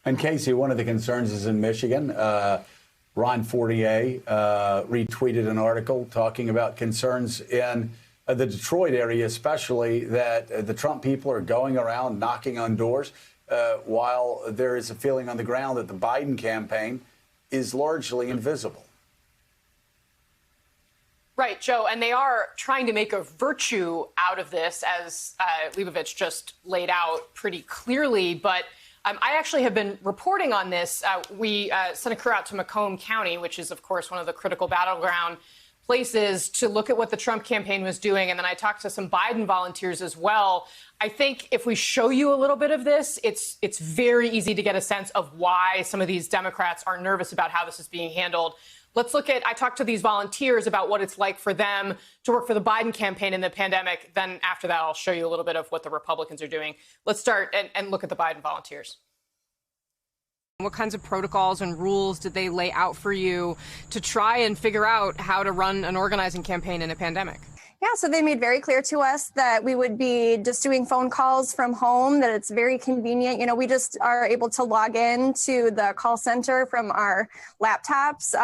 And Casey, one of the concerns is in Michigan. Ron Fournier retweeted an article talking about concerns in the Detroit area, especially that the Trump people are going around knocking on doors while there is a feeling on the ground that the Biden campaign is largely invisible. Right, Joe, and they are trying to make a virtue out of this, as Leibovich just laid out pretty clearly. But I actually have been reporting on this. We sent a crew out to Macomb County, which is, of course, one of the critical battleground places, to look at what the Trump campaign was doing. And then I talked to some Biden volunteers as well. I think if we show you a little bit of this, it's very easy to get a sense of why some of these Democrats are nervous about how this is being handled. Let's look at, I talked to these volunteers about what it's like for them to work for the Biden campaign in the pandemic. Then after that, I'll show you a little bit of what the Republicans are doing. Let's start and look at the Biden volunteers. What kinds of protocols and rules did they lay out for you to try and figure out how to run an organizing campaign in a pandemic? Yeah, so they made very clear to us that we would be just doing phone calls from home, that it's very convenient. You know, we just are able to log in to the call center from our laptops,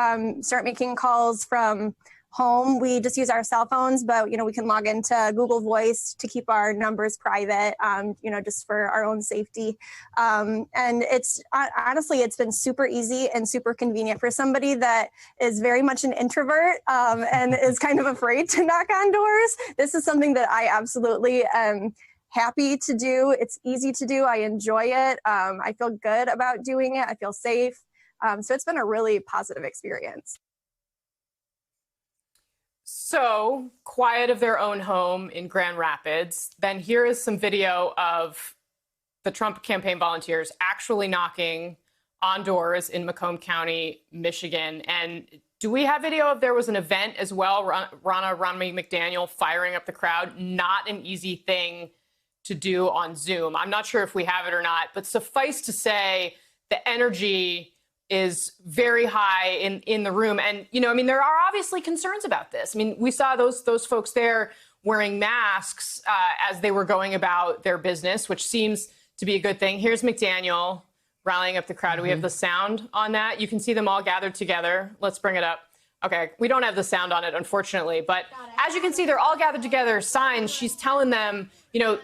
start making calls from home. We just use our cell phones, but, you know, we can log into Google Voice to keep our numbers private, you know, just for our own safety. And it's honestly, it's been super easy and super convenient for somebody that is very much an introvert and is kind of afraid to knock on doors. This is something that I absolutely am happy to do. It's easy to do. I enjoy it. I feel good about doing it. I feel safe. So it's been a really positive experience. So, quiet of their own home in Grand Rapids. Then here is some video of the Trump campaign volunteers actually knocking on doors in Macomb County, Michigan. And do we have video of there was an event as well? Ronna McDaniel firing up the crowd. Not an easy thing to do on Zoom. I'm not sure if we have it or not, but suffice to say the energy is very high in the room. And, you know, I mean, there are obviously concerns about this. I mean, we saw those folks there wearing masks as they were going about their business, which seems to be a good thing. Here's McDaniel rallying up the crowd. Do we have the sound on that? You can see them all gathered together. Let's bring it up. Okay, we don't have the sound on it, unfortunately. But as you can see, they're all gathered together, signs. She's telling them, you know,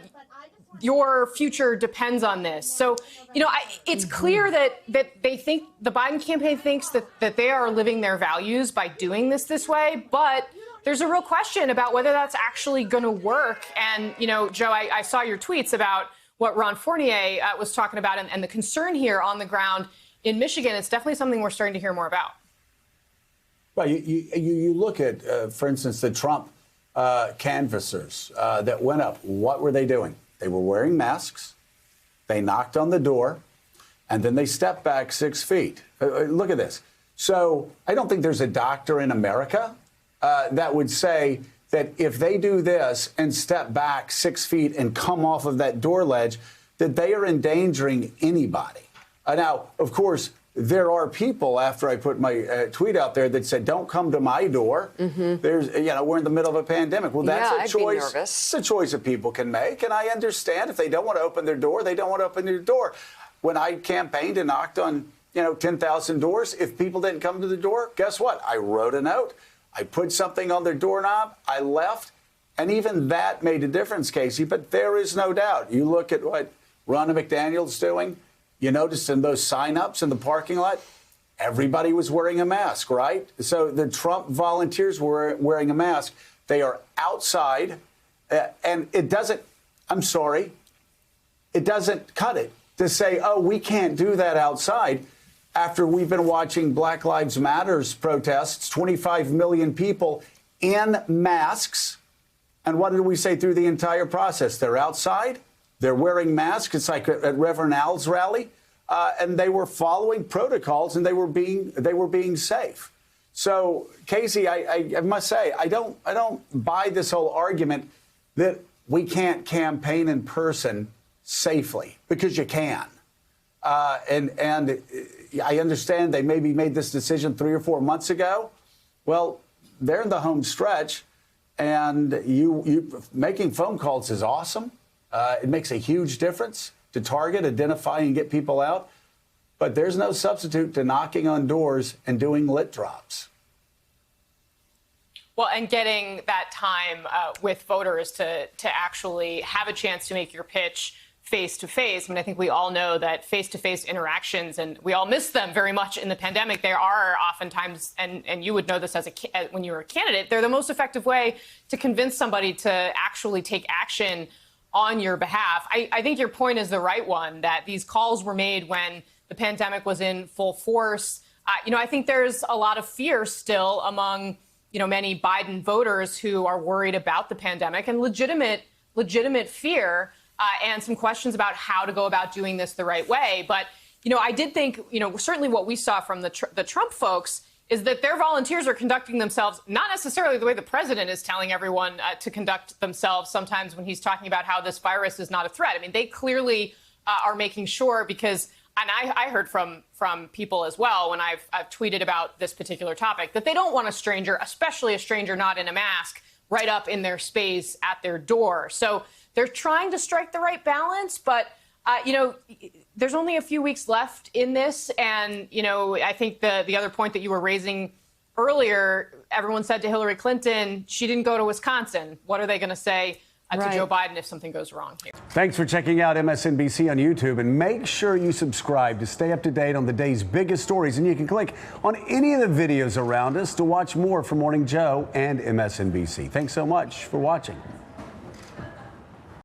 your future depends on this. So, you know, it's clear that they think, the Biden campaign thinks that they are living their values by doing this way. But there's a real question about whether that's actually going to work. And, you know, Joe, I saw your tweets about what Ron Fournier was talking about and the concern here on the ground in Michigan. It's definitely something we're starting to hear more about. Well, you look at, for instance, the Trump canvassers that went up. What were they doing? They were wearing masks, they knocked on the door, and then they stepped back 6 feet. Look at this. So I don't think there's a doctor in America that would say that if they do this and step back 6 feet and come off of that door ledge, that they are endangering anybody. Now, of course, there are people, after I put my tweet out there, that said, don't come to my door. There's, you know, we're in the middle of a pandemic. Well, that's a choice. It's a choice that people can make. And I understand if they don't want to open their door, they don't want to open their door. When I campaigned and knocked on, you know, 10,000 doors, if people didn't come to the door, guess what? I wrote a note. I put something on their doorknob. I left. And even that made a difference, Casey. But there is no doubt. You look at what Ronna McDaniel's doing. You noticed in those signups in the parking lot, everybody was wearing a mask, right? So the Trump volunteers were wearing a mask. They are outside, and it doesn't, I'm sorry, it doesn't cut it to say, oh, we can't do that outside after we've been watching Black Lives Matters protests, 25 million people in masks. And what did we say through the entire process? They're outside. They're wearing masks. It's like at Reverend Al's rally, and they were following protocols, and they were being safe. So, Casey, I must say, I don't buy this whole argument that we can't campaign in person safely, because you can. And I understand they maybe made this decision 3 or 4 months ago. Well, they're in the home stretch, and you making phone calls is awesome. It makes a huge difference to target, identify, and get people out. but there's no substitute to knocking on doors and doing lit drops. Well, and getting that time with voters to actually have a chance to make your pitch face to face. I mean, I think we all know that face to face interactions, and we all miss them very much in the pandemic. They are oftentimes, and you would know this when you were a candidate, they're the most effective way to convince somebody to actually take action on your behalf. I think your point is the right one, that these calls were made when the pandemic was in full force. I think there's a lot of fear still among many Biden voters who are worried about the pandemic, and legitimate fear, and some questions about how to go about doing this the right way. But, I did think, certainly what we saw from the Trump folks is that their volunteers are conducting themselves not necessarily the way the president is telling everyone to conduct themselves sometimes when he's talking about how this virus is not a threat. I mean, they clearly are making sure, because, and I heard from people as well when I've tweeted about this particular topic, that they don't want a stranger, especially a stranger not in a mask, right up in their space at their door. So they're trying to strike the right balance, but there's only a few weeks left in this. And, I think the other point that you were raising earlier, everyone said to Hillary Clinton, she didn't go to Wisconsin. What are they going to say to Joe Biden if something goes wrong here? Thanks for checking out MSNBC on YouTube, and make sure you subscribe to stay up to date on the day's biggest stories. And you can click on any of the videos around us to watch more from Morning Joe and MSNBC. Thanks so much for watching.